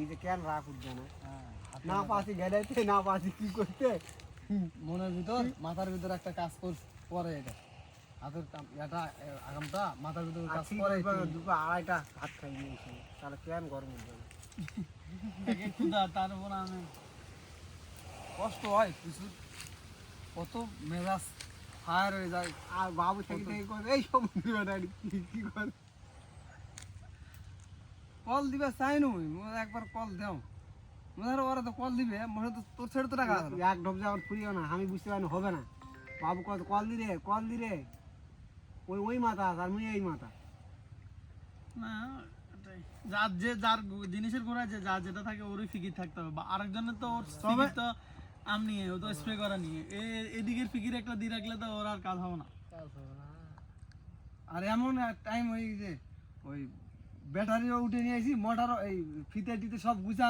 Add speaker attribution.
Speaker 1: এই যে কেন রাগ উঠবে না? না পাচ্ছি গেড়াইতে, না পাচ্ছি কি করতে।
Speaker 2: মনের ভিতর মাথার ভিতর একটা কাজ করে এটা হাতের এটা আগামটা মাথার ভিতর কাজ করে
Speaker 1: দুপুর 2:30টা ভাত খাই নিয়েছি, তাহলে কেন গরম উঠবে না?
Speaker 2: তার উপর আমি কষ্ট হয় কিছু, কত মেজাজ ফায়ার হয়ে যায়।
Speaker 1: আর বাবু থেকে থেকে করে এই সব কি করে?
Speaker 2: কল দিবে চাই নই একবার কল দাও মনে ওরা তো কল দিবে মনে তো তোর ছেড়ে তো টাকা
Speaker 1: এক ঢোক যাওয়ার ফুরিও না, আমি বুঝতে পারি হবে না। বাবু কত কল দি রে ওই মাথা আর মুই এই মাথা।
Speaker 3: না যার যে যার জিনিসের গোড়ায় যে যার যেটা থাকে ওরই ফিকির থাকতে হবে, বা আরেকজনের তো ওর ফিকির তো আম নিয়ে ও তো স্প্রে করা নিয়ে এদিকের ফিকির একটা দিয়ে রাখলে তো ওর আর কাজ হবে না।
Speaker 2: আর এমন টাইম হয়ে গেছে ওই ব্যাটারিও উঠে নিয়ে আসি মোটর এই ফিতে টিতে সব গুছা